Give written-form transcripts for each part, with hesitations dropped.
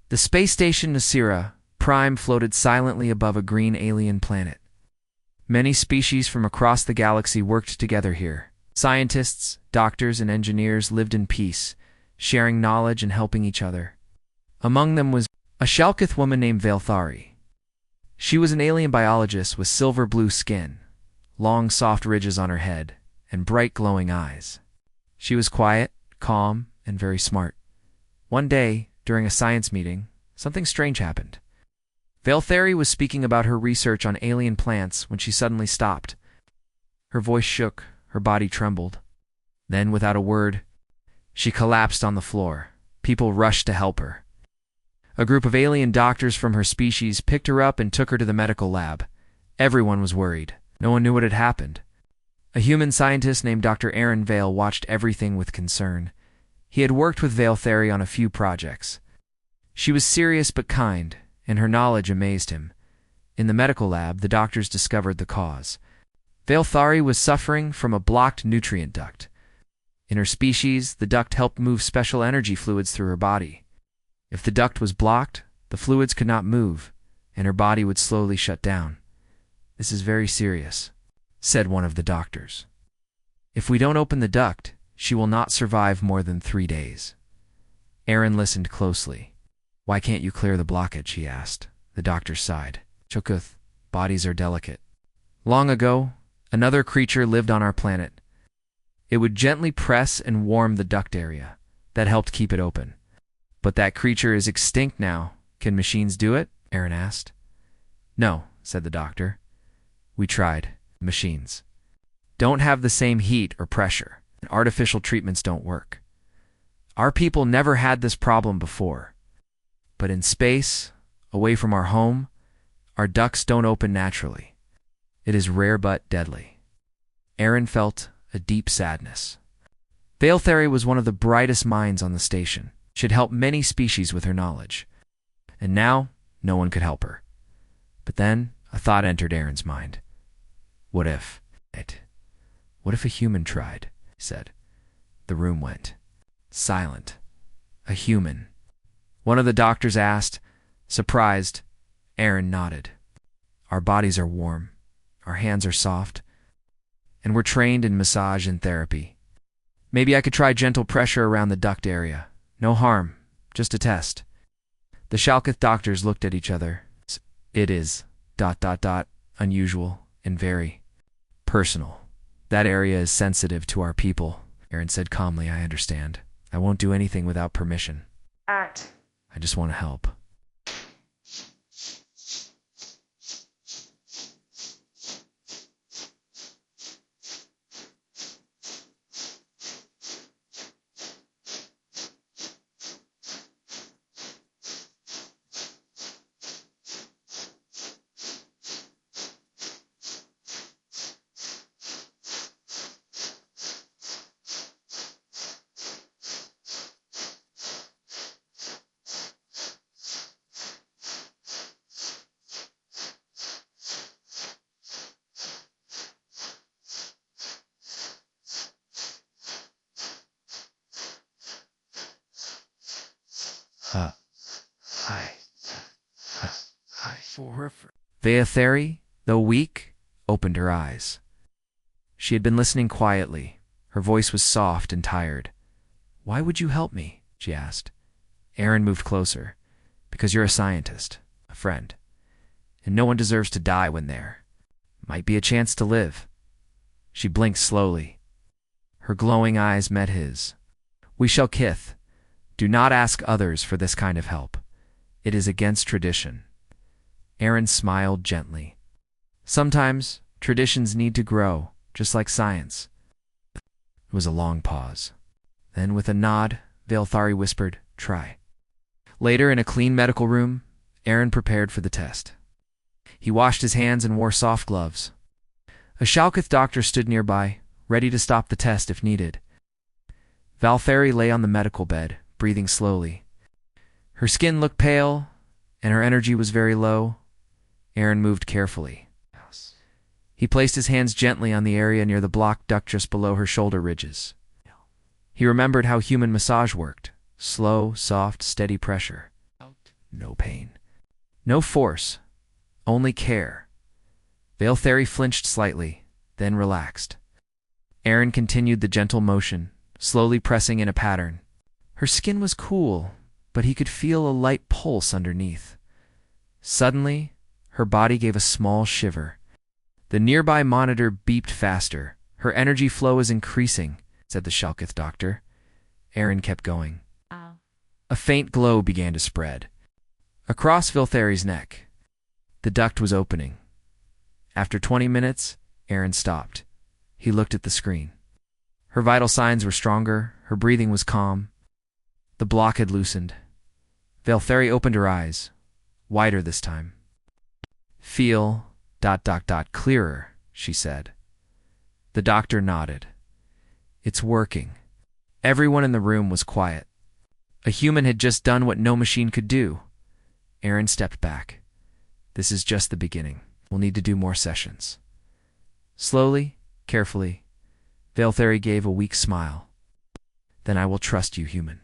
The space station Nasira Prime floated silently above a green alien planet. Many species from across the galaxy worked together here. Scientists, doctors, and engineers lived in peace, sharing knowledge and helping each other. Among them was a Shalkith woman named Valthari. She was an alien biologist with silver-blue skin, long soft ridges on her head, and bright glowing eyes. She was quiet, calm, and very smart. One day, during a science meeting, something strange happened. Valthari was speaking about her research on alien plants when she suddenly stopped. Her voice shook, her body trembled. Then, without a word, she collapsed on the floor. People rushed to help her. A group of alien doctors from her species picked her up and took her to the medical lab. Everyone was worried. No one knew what had happened. A human scientist named Dr. Aaron Vale watched everything with concern. He had worked with Valthari on a few projects. She was serious but kind, and her knowledge amazed him. In the medical lab, the doctors discovered the cause. Valthari was suffering from a blocked nutrient duct. In her species, the duct helped move special energy fluids through her body. If the duct was blocked, the fluids could not move, and her body would slowly shut down. "This is very serious," said one of the doctors. "If we don't open the duct, she will not survive more than 3 days." Aaron listened closely. "Why can't you clear the blockage?" he asked. The doctor sighed. "Chokuth, bodies are delicate. Long ago, another creature lived on our planet. It would gently press and warm the duct area. That helped keep it open. But that creature is extinct now. Can machines do it?" Aaron asked. "No," said the doctor. "We tried. Machines don't have the same heat or pressure, and artificial treatments don't work. Our people never had this problem before. But in space, away from our home, our ducts don't open naturally. It is rare but deadly." Aaron felt a deep sadness. Valthari was one of the brightest minds on the station. She had helped many species with her knowledge. And now, no one could help her. But then, a thought entered Aaron's mind. What if a human tried? He said. The room went silent. A human. One of the doctors asked. Surprised, Aaron nodded. "Our bodies are warm. Our hands are soft. And we're trained in massage and therapy. Maybe I could try gentle pressure around the duct area. No harm, just a test." The Shalkith doctors looked at each other. "It is ... unusual and very personal. That area is sensitive to our people," Aaron said calmly. "I understand. I won't do anything without permission. I just want to help." Valthari, though weak, opened her eyes. She had been listening quietly. Her voice was soft and tired. "Why would you help me?" she asked. Aaron moved closer. "Because you're a scientist, a friend. And no one deserves to die when there might be a chance to live." She blinked slowly. Her glowing eyes met his. "We shall kith. Do not ask others for this kind of help. It is against tradition." Aaron smiled gently. "Sometimes traditions need to grow, just like science." It was a long pause. Then, with a nod, Valthari whispered, "Try." Later, in a clean medical room, Aaron prepared for the test. He washed his hands and wore soft gloves. A Shalkith doctor stood nearby, ready to stop the test if needed. Valthari lay on the medical bed, breathing slowly. Her skin looked pale, and her energy was very low. Aaron moved carefully. He placed his hands gently on the area near the blocked duct just below her shoulder ridges. He remembered how human massage worked. Slow, soft, steady pressure. No pain. No force. Only care. Valtheri flinched slightly, then relaxed. Aaron continued the gentle motion, slowly pressing in a pattern. Her skin was cool, but he could feel a light pulse underneath. Suddenly, her body gave a small shiver. The nearby monitor beeped faster. Her energy flow was increasing, said the Shalkith doctor. Aaron kept going. A faint glow began to spread. Across Valtheri's neck, the duct was opening. After 20 minutes, Aaron stopped. He looked at the screen. Her vital signs were stronger, her breathing was calm. The block had loosened. Valtheri opened her eyes, wider this time. Feel ... clearer, she said. The doctor nodded. It's working. Everyone in the room was quiet. A human had just done what no machine could do. Aaron stepped back. This is just the beginning. We'll need to do more sessions. Slowly, carefully, Valtheri gave a weak smile. Then I will trust you, human.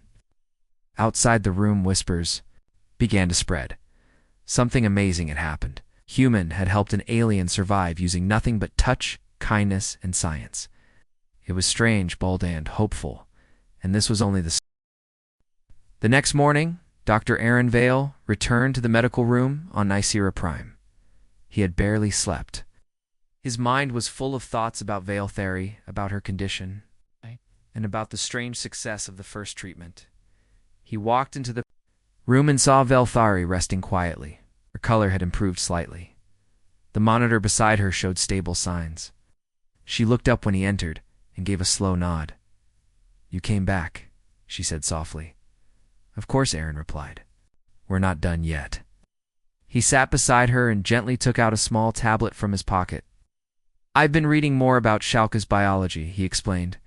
Outside the room, whispers began to spread. Something amazing had happened. Human had helped an alien survive using nothing but touch, kindness, and science. It was strange, bold, and hopeful, and this was only the start. The next morning, Dr. Aaron Vale returned to the medical room on Nicera Prime. He had barely slept. His mind was full of thoughts about Valtheri, about her condition, and about the strange success of the first treatment. He walked into the room and saw Valtheri resting quietly. Her color had improved slightly. The monitor beside her showed stable signs. She looked up when he entered and gave a slow nod. You came back, she said softly. Of course, Aaron replied. We're not done yet. He sat beside her and gently took out a small tablet from his pocket. I've been reading more about Shalka's biology, he explained.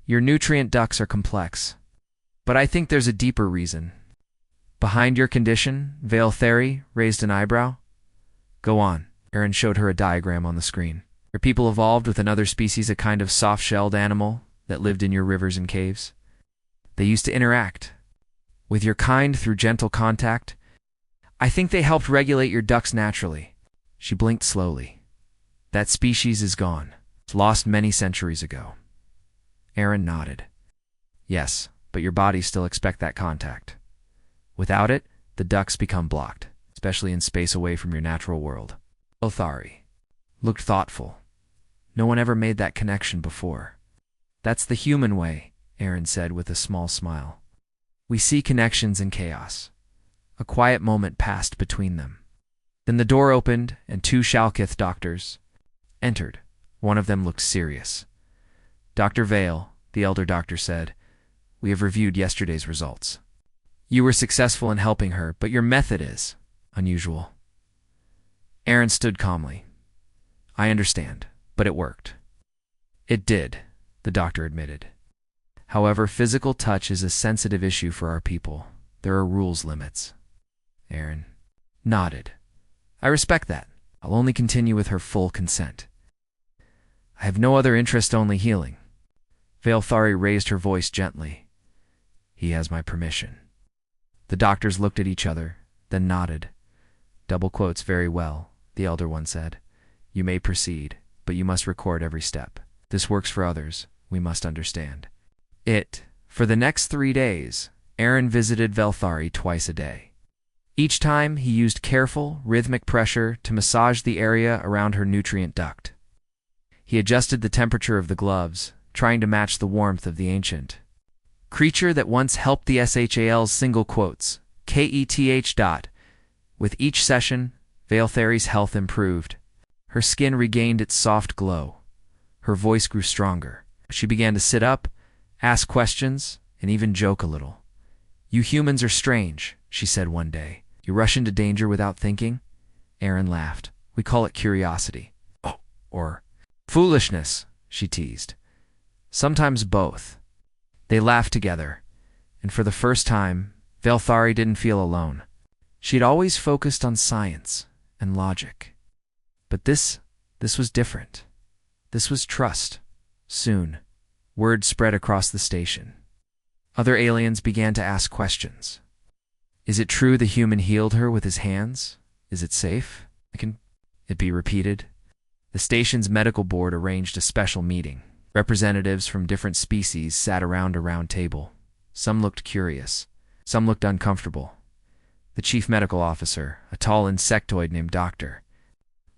Your nutrient ducts are complex. But I think there's a deeper reason. Behind your condition, Valtheri raised an eyebrow. Go on. Aaron showed her a diagram on the screen. Your people evolved with another species, a kind of soft-shelled animal that lived in your rivers and caves. They used to interact with your kind through gentle contact. I think they helped regulate your ducts naturally. She blinked slowly. That species is gone. It's lost many centuries ago. Aaron nodded. Yes, but your bodies still expect that contact. Without it, the ducts become blocked, especially in space away from your natural world. Valtheri looked thoughtful. No one ever made that connection before. That's the human way, Aaron said with a small smile. We see connections in chaos. A quiet moment passed between them. Then the door opened and two Shalkith doctors entered. One of them looked serious. Dr. Vale, the elder doctor, said, We have reviewed yesterday's results. You were successful in helping her, but your method is unusual. Aaron stood calmly. I understand, but it worked. It did, the doctor admitted. However, physical touch is a sensitive issue for our people. There are rules limits. Aaron nodded. I respect that. I'll only continue with her full consent. I have no other interest, only healing. Valtheri raised her voice gently. He has my permission. The doctors looked at each other, then nodded. Double quotes, very well, the elder one said. You may proceed, but you must record every step. This works for others. We must understand. For the next 3 days, Aaron visited Valtheri twice a day. Each time, he used careful, rhythmic pressure to massage the area around her nutrient duct. He adjusted the temperature of the gloves, trying to match the warmth of the ancient creature that once helped the SHAL's single quotes, KETH. With each session, Valtheri's health improved. Her skin regained its soft glow. Her voice grew stronger. She began to sit up, ask questions, and even joke a little. You humans are strange, she said one day. You rush into danger without thinking? Aaron laughed. We call it curiosity. Or foolishness, she teased. Sometimes both. They laughed together, and for the first time, Valtheri didn't feel alone. She'd always focused on science and logic. But this was different. This was trust. Soon, word spread across the station. Other aliens began to ask questions. Is it true the human healed her with his hands? Is it safe? Can it be repeated? The station's medical board arranged a special meeting. Representatives from different species sat around a round table. Some looked curious. Some looked uncomfortable. The chief medical officer, a tall insectoid named Dr.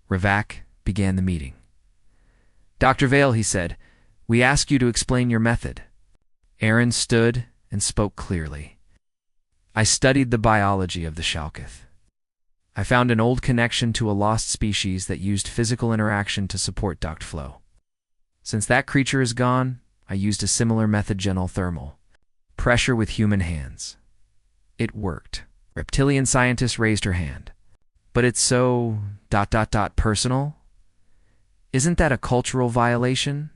Ravak, began the meeting. "Dr. Vale," he said, "we ask you to explain your method." Aaron stood and spoke clearly. "I studied the biology of the Shalkith. I found an old connection to a lost species that used physical interaction to support duct flow. Since that creature is gone, I used a similar method, gentle thermal pressure with human hands. It worked." Reptilian scientist raised her hand. "But it's so... personal? Isn't that a cultural violation?"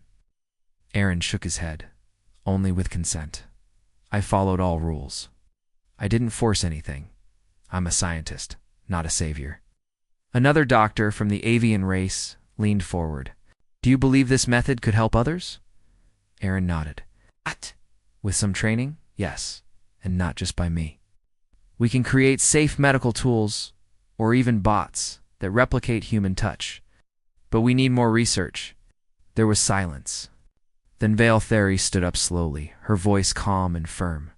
Aaron shook his head. "Only with consent. I followed all rules. I didn't force anything. I'm a scientist, not a savior." Another doctor from the avian race leaned forward. "Do you believe this method could help others?" Aaron nodded. "With some training, yes, and not just by me. We can create safe medical tools, or even bots, that replicate human touch. But we need more research." There was silence. Then Vale Theory stood up slowly, her voice calm and firm.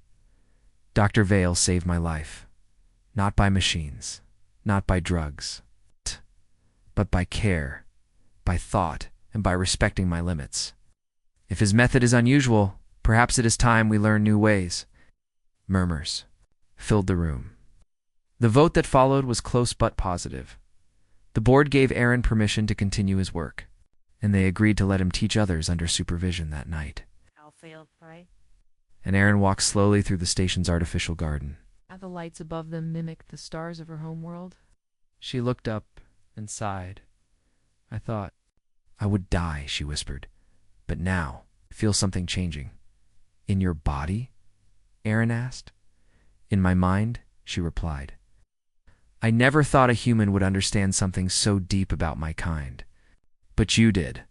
"Dr. Vale saved my life. Not by machines, not by drugs, but by care, by thought, and by respecting my limits. If his method is unusual, perhaps it is time we learn new ways." Murmurs filled the room. The vote that followed was close but positive. The board gave Aaron permission to continue his work, and they agreed to let him teach others under supervision that night. And Aaron walked slowly through the station's artificial garden. The lights above them mimicked the stars of her homeworld. She looked up and sighed. "I thought I would die," she whispered. "But now I feel something changing." "In your body?" Aaron asked. "In my mind," she replied. "I never thought a human would understand something so deep about my kind. But you did."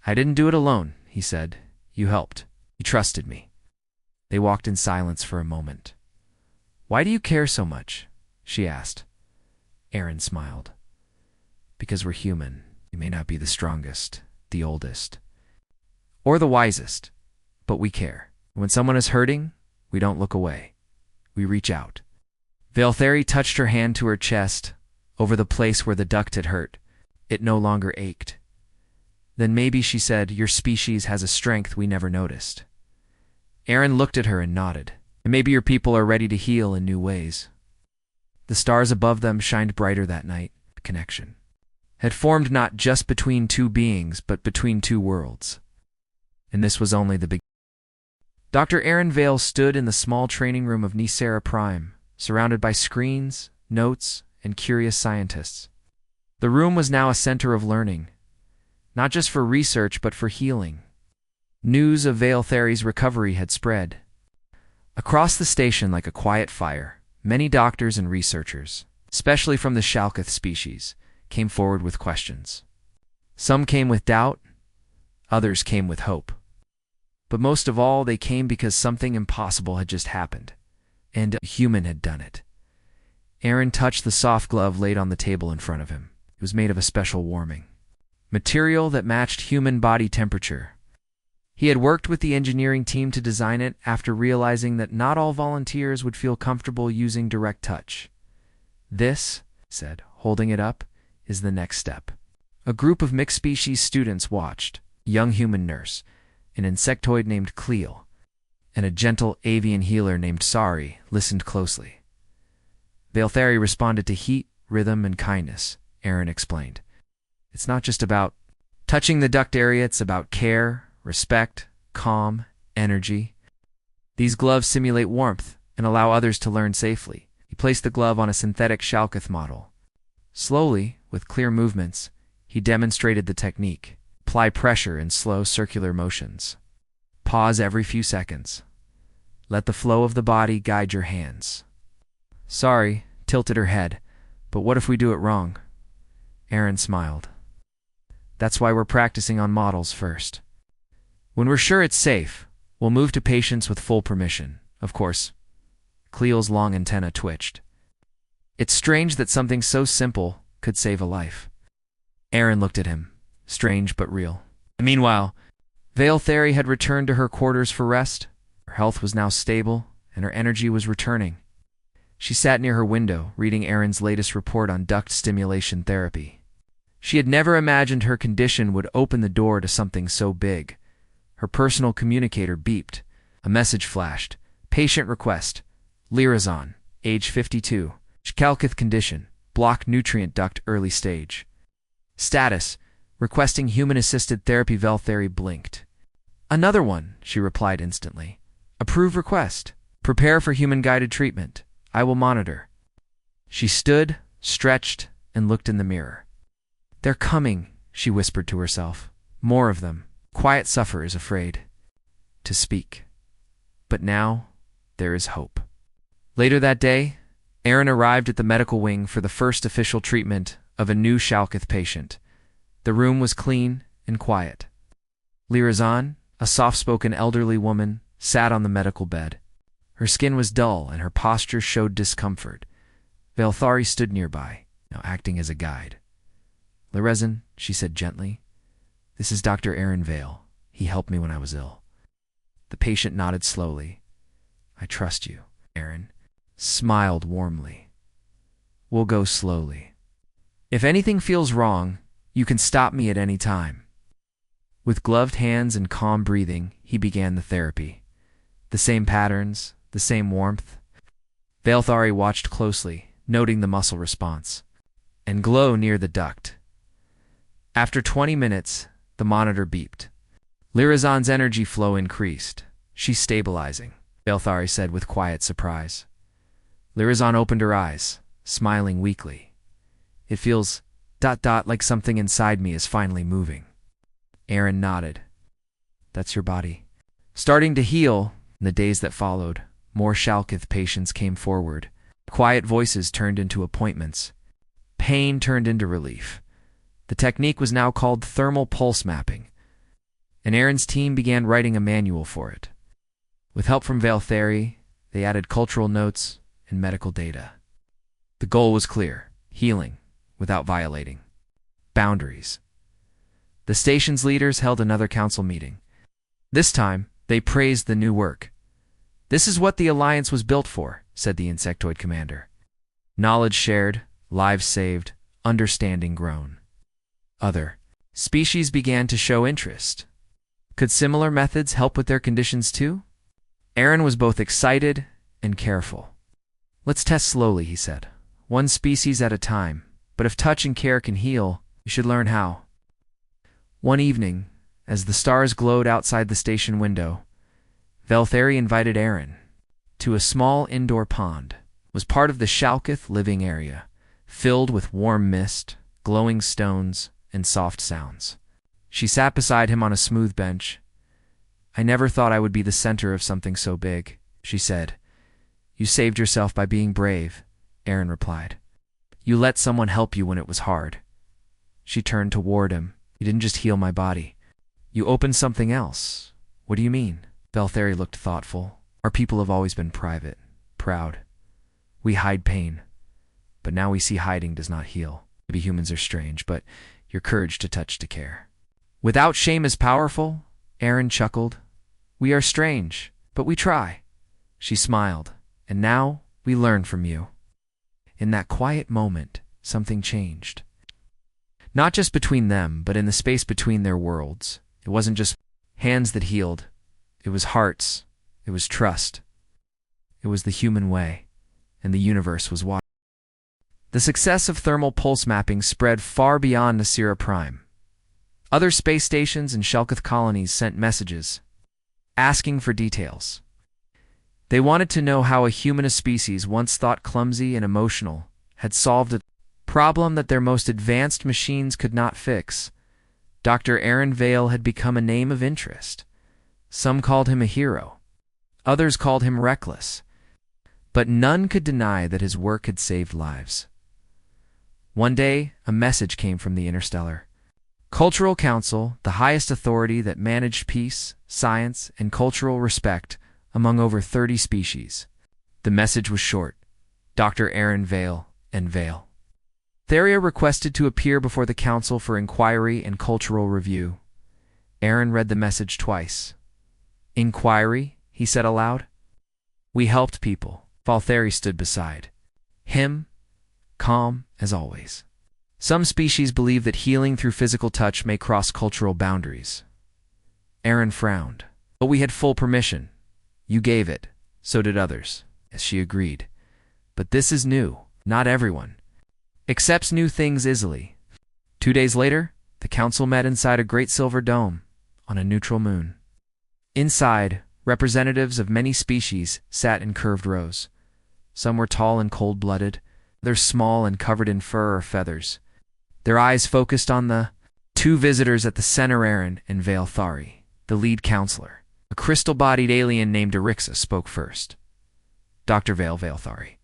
"I didn't do it alone," he said. "You helped. You trusted me." They walked in silence for a moment. "Why do you care so much?" she asked. Aaron smiled. "Because we're human. We may not be the strongest, the oldest, or the wisest, but we care. When someone is hurting, we don't look away. We reach out." Valtheri touched her hand to her chest, over the place where the duct had hurt. It no longer ached. "Then maybe," she said, "your species has a strength we never noticed." Aaron looked at her and nodded. "And maybe your people are ready to heal in new ways." The stars above them shined brighter that night. The connection had formed not just between two beings, but between two worlds. And this was only the beginning. Dr. Aaron Vale stood in the small training room of Nisera Prime, surrounded by screens, notes, and curious scientists. The room was now a center of learning, not just for research but for healing. News of Vale Theory's recovery had spread. Across the station like a quiet fire, many doctors and researchers, especially from the Shalkith species, came forward with questions. Some came with doubt, others came with hope. But most of all, they came because something impossible had just happened, and a human had done it. Aaron touched the soft glove laid on the table in front of him. It was made of a special warming material that matched human body temperature. He had worked with the engineering team to design it after realizing that not all volunteers would feel comfortable using direct touch. "This," he said, holding it up, "is the next step." A group of mixed-species students watched. A young human nurse, an insectoid named Cleo, and a gentle avian healer named Sari listened closely. Valtheri responded to heat, rhythm, and kindness, Aaron explained. "It's not just about touching the duct area, it's about care, respect, calm, energy. These gloves simulate warmth and allow others to learn safely." He placed the glove on a synthetic Shalkith model. Slowly, with clear movements, he demonstrated the technique. Apply pressure in slow circular motions. Pause every few seconds. Let the flow of the body guide your hands. Sari tilted her head. "But what if we do it wrong?" Aaron smiled. "That's why we're practicing on models first. When we're sure it's safe, we'll move to patients with full permission. Of course, Cleo's long antenna twitched. It's strange that something so simple could save a life. Aaron looked at him, strange but real. Meanwhile, Vale Theory had returned to her quarters for rest. Her health was now stable, and her energy was returning. She sat near her window, reading Aaron's latest report on duct stimulation therapy. She had never imagined her condition would open the door to something so big. Her personal communicator beeped. A message flashed. Patient request. Lirazon, age 52. Chalkith condition. Block nutrient duct early stage. Status. Requesting human-assisted therapy. Vale Theory blinked. Another one, she replied instantly. Approve request. Prepare for human-guided treatment. I will monitor. She stood, stretched, and looked in the mirror. They're coming, she whispered to herself. More of them. Quiet sufferers afraid to speak. But now, there is hope. Later that day, Aaron arrived at the medical wing for the first official treatment of a new Shalkith patient. The room was clean and quiet. Lirazan, a soft-spoken elderly woman, sat on the medical bed. Her skin was dull and her posture showed discomfort. Vale Theory stood nearby, now acting as a guide. Lirazan, she said gently, this is Dr. Aaron Vale. He helped me when I was ill. The patient nodded slowly. I trust you, Aaron. Smiled warmly. We'll go slowly. If anything feels wrong, you can stop me at any time. With gloved hands and calm breathing, he began the therapy. The same patterns, the same warmth. Vale Theory watched closely, noting the muscle response, and glow near the duct. After 20 minutes, the monitor beeped. Lirazan's energy flow increased. She's stabilizing, Vale Theory said with quiet surprise. Lirazan opened her eyes, smiling weakly. It feels ... like something inside me is finally moving. Aaron nodded. That's your body. Starting to heal. In the days that followed, more Shalkith patients came forward. Quiet voices turned into appointments. Pain turned into relief. The technique was now called thermal pulse mapping, and Aaron's team began writing a manual for it. With help from Vale Theory, they added cultural notes and medical data. The goal was clear: healing without violating boundaries. The station's leaders held another council meeting. This time, they praised the new work. This is what the Alliance was built for, said the insectoid commander. Knowledge shared, lives saved, understanding grown. Other species began to show interest. Could similar methods help with their conditions too? Aaron was both excited and careful. Let's test slowly, he said. One species at a time, but if touch and care can heal, you should learn how. One evening, as the stars glowed outside the station window, Vale Theory invited Aaron to a small indoor pond. It was part of the Shalkith living area, filled with warm mist, glowing stones, and soft sounds. She sat beside him on a smooth bench. I never thought I would be the center of something so big, she said. You saved yourself by being brave, Aaron replied. You let someone help you when it was hard. She turned toward him. You didn't just heal my body. You opened something else. What do you mean? Vale Theory looked thoughtful. Our people have always been private, proud. We hide pain, but now we see hiding does not heal. Maybe humans are strange, but your courage to touch to care. Without shame is powerful, Aaron chuckled. We are strange, but we try. She smiled. And now we learn from you. In that quiet moment, something changed. Not just between them, but in the space between their worlds. It wasn't just hands that healed. It was hearts. It was trust. It was the human way, and the universe was watching. The success of thermal pulse mapping spread far beyond Nasira Prime. Other space stations and Shalkith colonies sent messages, asking for details. They wanted to know how a human species once thought clumsy and emotional had solved a problem that their most advanced machines could not fix. Dr. Aaron Vale had become a name of interest. Some called him a hero. Others called him reckless. But none could deny that his work had saved lives. One day, a message came from the Interstellar Cultural Council, the highest authority that managed peace, science, and cultural respect among over 30 species. The message was short. Dr. Aaron Vale and Vale. Theria requested to appear before the council for inquiry and cultural review. Aaron read the message twice. Inquiry, he said aloud. We helped people. Valtheri stood beside him, calm as always. Some species believe that healing through physical touch may cross cultural boundaries. Aaron frowned. But we had full permission. You gave it. So did others. As she agreed. But this is new. Not everyone accepts new things easily. 2 days later, the council met inside a great silver dome on a neutral moon. Inside, representatives of many species sat in curved rows. Some were tall and cold-blooded, others small and covered in fur or feathers. Their eyes focused on the two visitors at the center. Aaron and Valthari, the lead counselor. A crystal-bodied alien named Erixa spoke first. Dr. Valthari,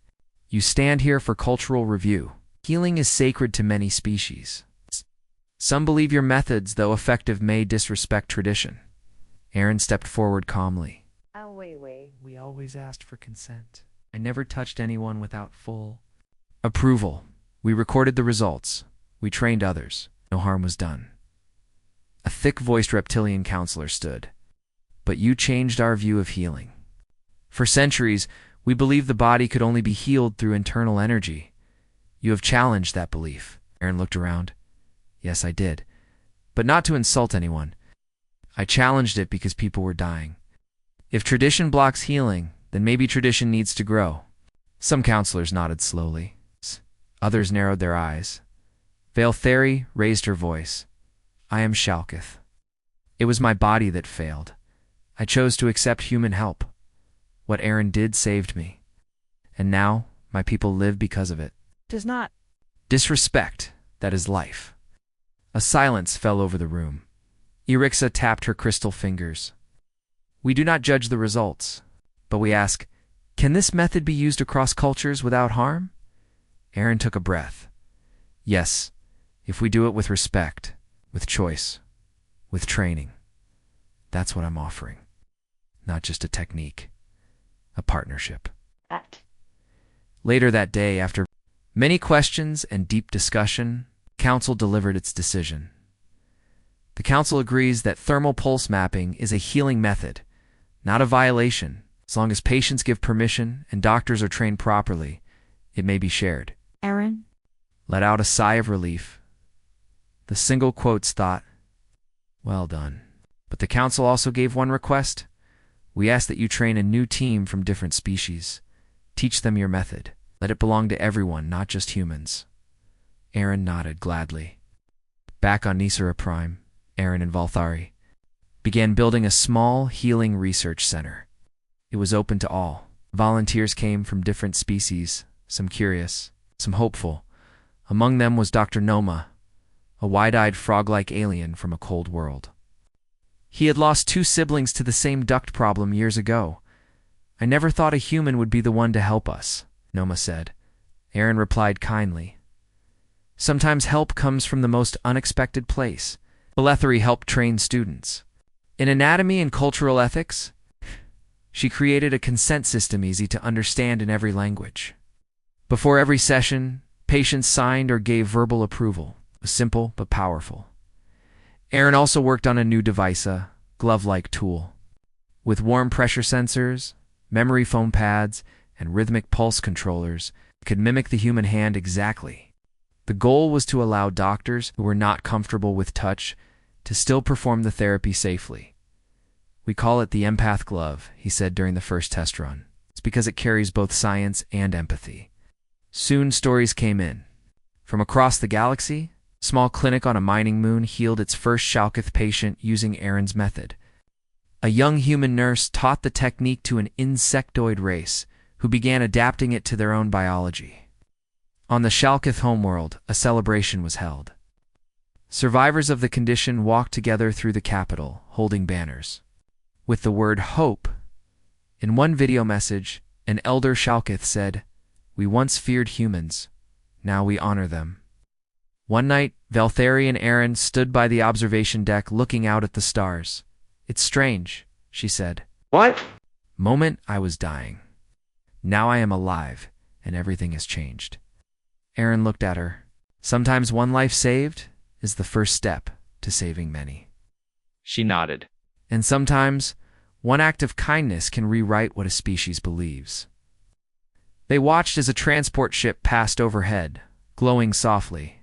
you stand here for cultural review. Healing is sacred to many species. Some believe your methods, though effective, may disrespect tradition. Aaron stepped forward calmly. Wait. We always asked for consent. I never touched anyone without full approval. We recorded the results. We trained others. No harm was done. A thick-voiced reptilian counselor stood. But you changed our view of healing. For centuries, we believed the body could only be healed through internal energy. You have challenged that belief. Aaron looked around. Yes, I did. But not to insult anyone. I challenged it because people were dying. If tradition blocks healing, then maybe tradition needs to grow. Some counselors nodded slowly. Others narrowed their eyes. Valtheri raised her voice. I am Shalkith. It was my body that failed. I chose to accept human help. What Aaron did saved me. And now, my people live because of it. Does not Disrespect, that is life. A silence fell over the room. Erixa tapped her crystal fingers. We do not judge the results, but we ask, can this method be used across cultures without harm? Aaron took a breath. Yes, if we do it with respect, with choice, with training. That's what I'm offering. Not just a technique, a partnership. Later that day, after many questions and deep discussion, Council delivered its decision. The Council agrees that thermal pulse mapping is a healing method, not a violation. As long as patients give permission and doctors are trained properly, it may be shared. Aaron Let out a sigh of relief. The single quotes thought, well done. But the Council also gave one request. We ask that you train a new team from different species. Teach them your method. Let it belong to everyone, not just humans. Aaron nodded gladly. Back on Nisera Prime, Aaron and Valthari began building a small healing research center. It was open to all. Volunteers came from different species, some curious, some hopeful. Among them was Dr. Noma, a wide-eyed frog-like alien from a cold world. He had lost 2 siblings to the same duct problem years ago. I never thought a human would be the one to help us, Noma said. Aaron replied kindly. Sometimes help comes from the most unexpected place. Valthari helped train students. In anatomy and cultural ethics, she created a consent system easy to understand in every language. Before every session, patients signed or gave verbal approval. It was simple but powerful. Aaron also worked on a new device, a glove-like tool. With warm pressure sensors, memory foam pads, and rhythmic pulse controllers, it could mimic the human hand exactly. The goal was to allow doctors who were not comfortable with touch to still perform the therapy safely. We call it the empath glove, he said during the first test run. It's because it carries both science and empathy. Soon stories came in. From across the galaxy, a small clinic on a mining moon healed its first Shalkith patient using Aaron's method. A young human nurse taught the technique to an insectoid race, who began adapting it to their own biology. On the Shalkith homeworld, a celebration was held. Survivors of the condition walked together through the capital, holding banners with the word hope. In one video message, an elder Shalkith said, "We once feared humans, now we honor them." One night, Valthari and Aaron stood by the observation deck looking out at the stars. "It's strange," she said. What? Moment I was dying. Now I am alive, and everything has changed. Aaron looked at her. Sometimes one life saved is the first step to saving many. She nodded. And sometimes one act of kindness can rewrite what a species believes. They watched as a transport ship passed overhead, glowing softly.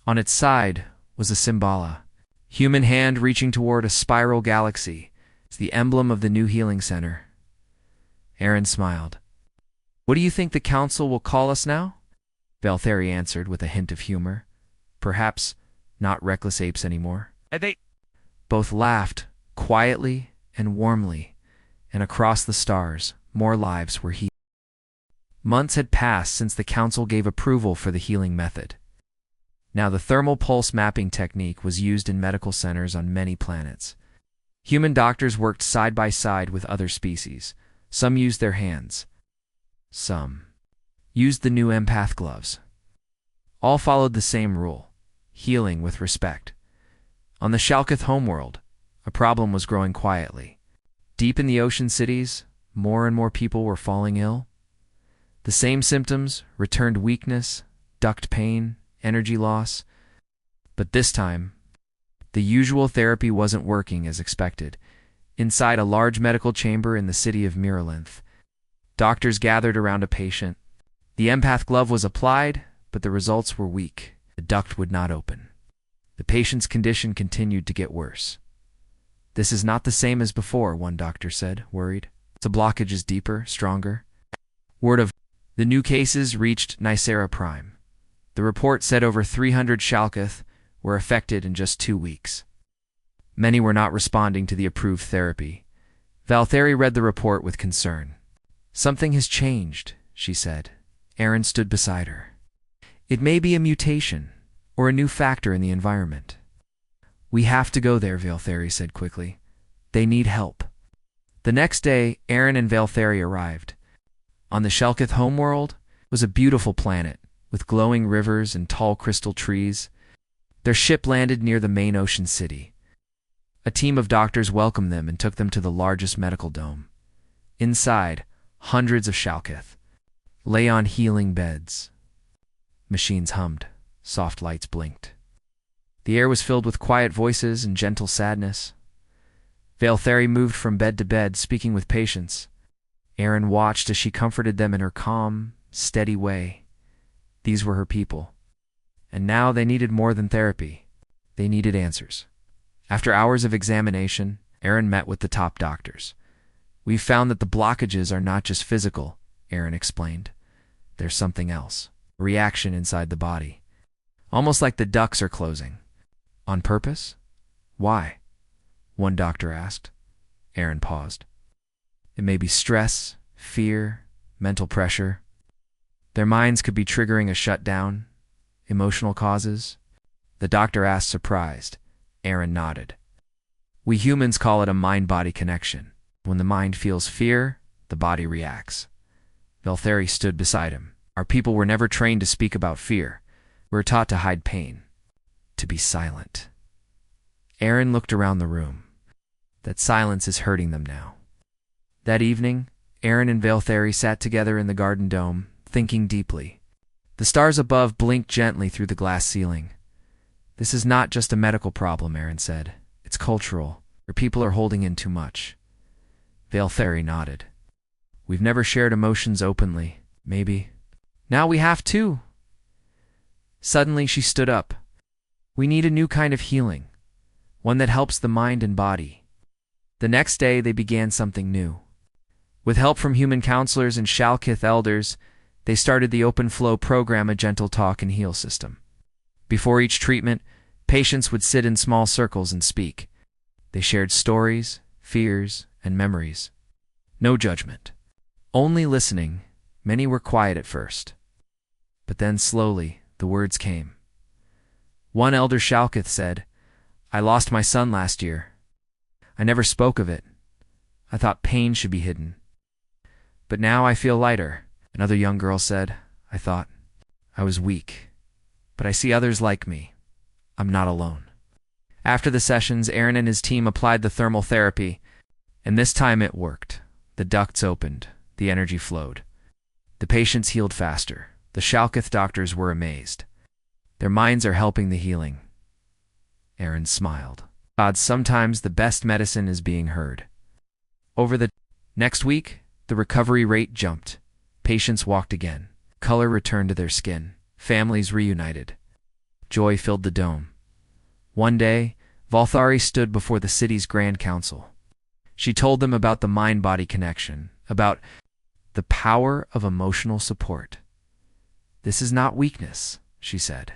On its side was a Symbala, human hand reaching toward a spiral galaxy. It's the emblem of the new healing center. Aaron smiled. What do you think the council will call us now? Valtheri answered with a hint of humor. Perhaps not reckless apes anymore. They Both laughed, quietly and warmly, and across the stars, more lives were healed. Months had passed since the council gave approval for the healing method. Now the thermal pulse mapping technique was used in medical centers on many planets. Human doctors worked side by side with other species. Some used their hands. Some used the new empath gloves. All followed the same rule: healing with respect. On the Shalkith homeworld, a problem was growing quietly. Deep in the ocean cities, more and more people were falling ill. The same symptoms returned: weakness, duct pain, energy loss. But this time, the usual therapy wasn't working as expected. Inside a large medical chamber in the city of Miralinth, doctors gathered around a patient. The empath glove was applied, but the results were weak. The duct would not open. The patient's condition continued to get worse. This is not the same as before, one doctor said, worried. The blockage is deeper, stronger. Word of the new cases reached Nicera Prime. The report said over 300 Shalkith were affected in just 2 weeks. Many were not responding to the approved therapy. Valtheri read the report with concern. Something has changed, she said. Aaron stood beside her. It may be a mutation, or a new factor in the environment. We have to go there, Valtheri said quickly. They need help. The next day, Aaron and Valtheri arrived. On the Shalkith homeworld was a beautiful planet, with glowing rivers and tall crystal trees. Their ship landed near the main ocean city. A team of doctors welcomed them and took them to the largest medical dome. Inside, hundreds of Shalkith lay on healing beds. Machines hummed. Soft lights blinked. The air was filled with quiet voices and gentle sadness. Valtheri moved from bed to bed, speaking with patience. Aaron watched as she comforted them in her calm, steady way. These were her people. And now they needed more than therapy. They needed answers. After hours of examination, Aaron met with the top doctors. "We've found that the blockages are not just physical," Aaron explained. "There's something else. A reaction inside the body. Almost like the ducts are closing." "On purpose? Why?" one doctor asked. Aaron paused. "It may be stress, fear, mental pressure. Their minds could be triggering a shutdown. Emotional causes." The doctor asked, surprised. Aaron nodded. "We humans call it a mind-body connection. When the mind feels fear, the body reacts." Valtheri stood beside him. "Our people were never trained to speak about fear. We were taught to hide pain, to be silent." Aaron looked around the room. That silence is hurting them now. That evening, Aaron and Valtheri sat together in the garden dome, thinking deeply. The stars above blinked gently through the glass ceiling. "This is not just a medical problem," Aaron said. "It's cultural. Our people are holding in too much." Valtheri nodded. "We've never shared emotions openly. Maybe now we have to." Suddenly she stood up. "We need a new kind of healing, one that helps the mind and body." The next day they began something new. With help from human counselors and Shalkith elders, they started the Open Flow program, a gentle talk and heal system. Before each treatment, patients would sit in small circles and speak. They shared stories, fears, and memories. No judgment. Only listening. Many were quiet at first. But then slowly, the words came. One elder Shalkith said, "I lost my son last year. I never spoke of it. I thought pain should be hidden. But now I feel lighter." Another young girl said, "I thought I was weak. But I see others like me. I'm not alone." After the sessions, Aaron and his team applied the thermal therapy, and this time it worked. The ducts opened. The energy flowed. The patients healed faster. The Shalkith doctors were amazed. Their minds are helping the healing. Aaron smiled. God, sometimes the best medicine is being heard. Over the next week, the recovery rate jumped. Patients walked again. Color returned to their skin. Families reunited. Joy filled the dome. One day, Valthari stood before the city's Grand Council. She told them about the mind-body connection, about the power of emotional support. This is not weakness, she said.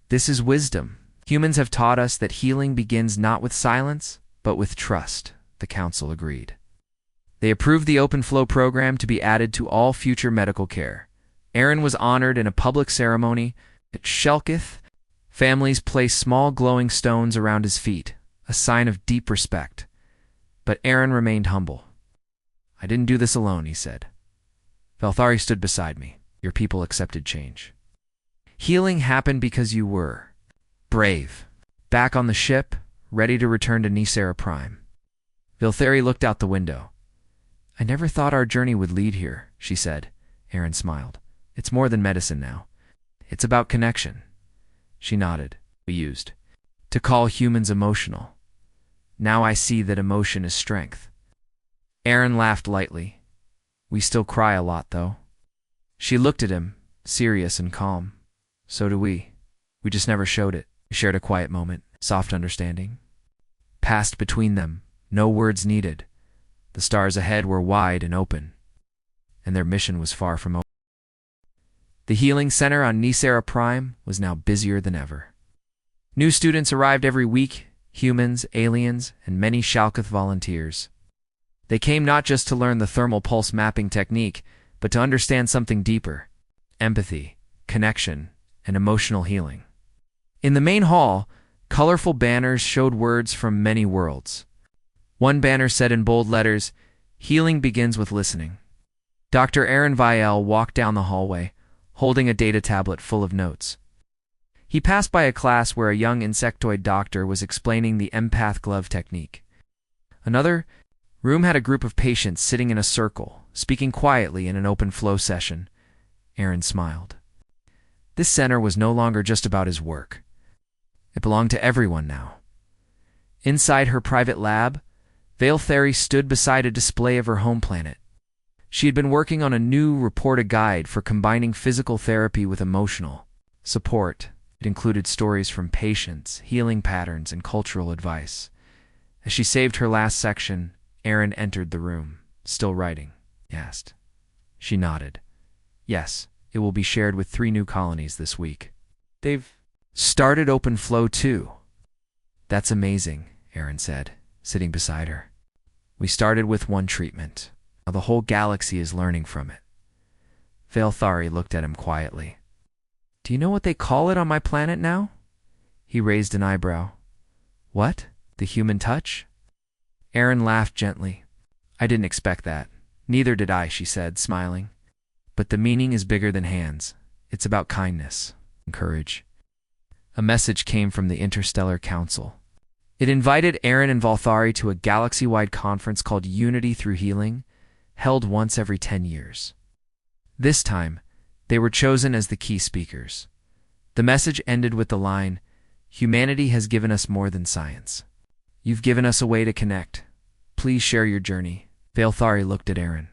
This is wisdom. Humans have taught us that healing begins not with silence, but with trust, the council agreed. They approved the open flow program to be added to all future medical care. Aaron was honored in a public ceremony at Shelkith. Families placed small glowing stones around his feet, a sign of deep respect. But Aaron remained humble. I didn't do this alone, he said. Valthari stood beside me. Your people accepted change. Healing happened because you were brave. Back on the ship, ready to return to Nisera Prime. Valthari looked out the window. I never thought our journey would lead here, she said. Aaron smiled. It's more than medicine now. It's about connection. She nodded. We used to call humans emotional. Now I see that emotion is strength. Aaron laughed lightly. We still cry a lot, though. She looked at him, serious and calm. So do we. We just never showed it. We shared a quiet moment, soft understanding. Passed between them, no words needed. The stars ahead were wide and open, and their mission was far from over. The healing center on Nisera Prime was now busier than ever. New students arrived every week, humans, aliens, and many Shalkith volunteers. They came not just to learn the thermal pulse mapping technique, but to understand something deeper: empathy, connection, and emotional healing. In the main hall, colorful banners showed words from many worlds. One banner said in bold letters, "Healing begins with listening." Dr. Aaron Vielle walked down the hallway, holding a data tablet full of notes. He passed by a class where a young insectoid doctor was explaining the empath glove technique. Another room had a group of patients sitting in a circle, speaking quietly in an open flow session. Aaron smiled. This center was no longer just about his work. It belonged to everyone now. Inside her private lab, Valthari stood beside a display of her home planet. She had been working on a new reported guide for combining physical therapy with emotional support. It included stories from patients, healing patterns, and cultural advice. As she saved her last section, Aaron entered the room, still writing. He asked. She nodded. Yes, it will be shared with 3 new colonies this week. They've started open flow too. That's amazing, Aaron said, sitting beside her. We started with 1 treatment. Now the whole galaxy is learning from it. Valthari looked at him quietly. Do you know what they call it on my planet now? He raised an eyebrow. What? The human touch? Aaron laughed gently. I didn't expect that. Neither did I, she said, smiling. But the meaning is bigger than hands. It's about kindness and courage. A message came from the Interstellar Council. It invited Aaron and Valthari to a galaxy-wide conference called Unity Through Healing, held once every 10 years. This time, they were chosen as the key speakers. The message ended with the line, "Humanity has given us more than science. You've given us a way to connect. Please share your journey." Valthari looked at Aaron.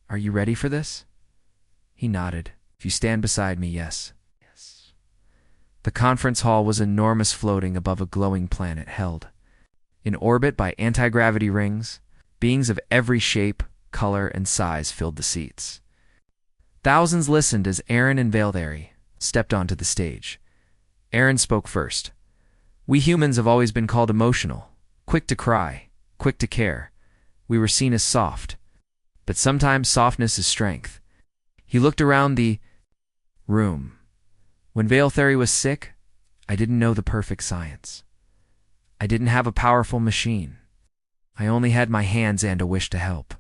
Are you ready for this? He nodded. If you stand beside me, yes. The conference hall was enormous, floating above a glowing planet held in orbit by anti-gravity rings. Beings of every shape, color, and size filled the seats. Thousands listened as Aaron and Valthari stepped onto the stage. Aaron spoke first. We humans have always been called emotional, quick to cry, quick to care. We were seen as soft, but sometimes softness is strength. He looked around the room. When Valthari was sick, I didn't know the perfect science. I didn't have a powerful machine. I only had my hands and a wish to help.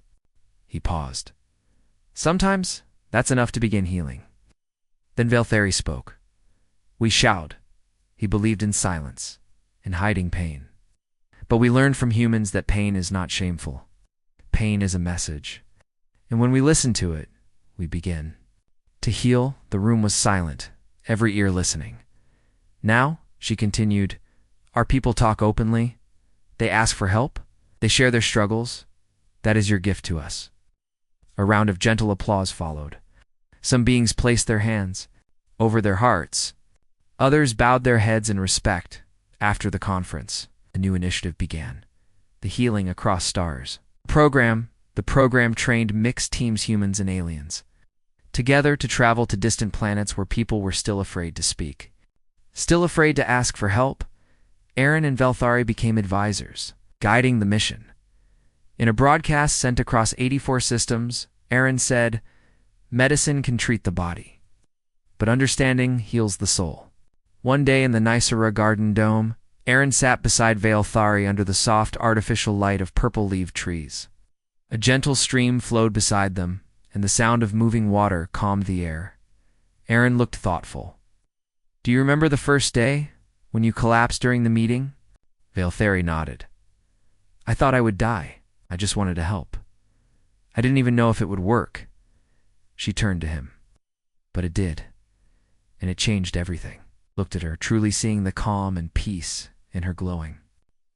He paused. Sometimes that's enough to begin healing. Then Valthari spoke. We shouted. He believed in silence, in hiding pain. But we learned from humans that pain is not shameful. Pain is a message. And when we listen to it, we begin. To heal, the room was silent, every ear listening. Now, she continued, our people talk openly. They ask for help. They share their struggles. That is your gift to us. A round of gentle applause followed. Some beings placed their hands over their hearts. Others bowed their heads in respect. After the conference, a new initiative began. The Healing Across Stars. The program trained mixed teams, humans and aliens, together to travel to distant planets where people were still afraid to speak. Still afraid to ask for help, Aaron and Velthari became advisors, guiding the mission. In a broadcast sent across 84 systems, Aaron said, medicine can treat the body, but understanding heals the soul. One day in the Nysera Garden Dome, Aaron sat beside Velthari under the soft artificial light of purple-leaved trees. A gentle stream flowed beside them, and the sound of moving water calmed the air. Aaron looked thoughtful. Do you remember the first day, when you collapsed during the meeting? Velthari nodded. I thought I would die. I just wanted to help. I didn't even know if it would work. She turned to him. But it did. And it changed everything. Looked at her, truly seeing the calm and peace in her glowing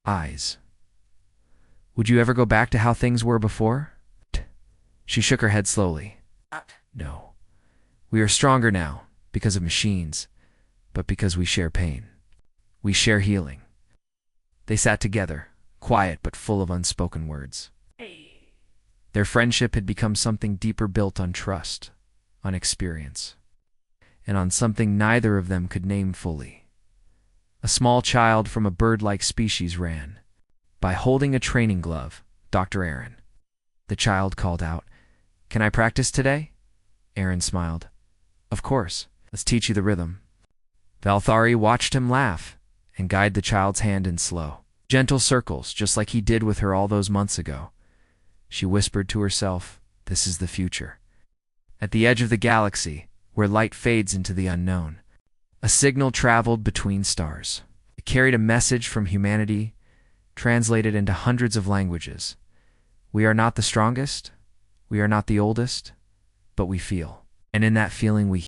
eyes. Would you ever go back to how things were before? She shook her head slowly. No. We are stronger now, because of machines, but because we share pain. We share healing. They sat together, quiet but full of unspoken words. Their friendship had become something deeper, built on trust, on experience, and on something neither of them could name fully. A small child from a bird-like species ran by holding a training glove, Dr. Aaron. The child called out, Can I practice today? Aaron smiled. Of course. Let's teach you the rhythm. Velthari watched him laugh and guide the child's hand in slow, gentle circles, just like he did with her all those months ago. She whispered to herself, This is the future. At the edge of the galaxy, where light fades into the unknown, a signal traveled between stars. It carried a message from humanity, translated into hundreds of languages. We are not the strongest, we are not the oldest, but we feel. And in that feeling we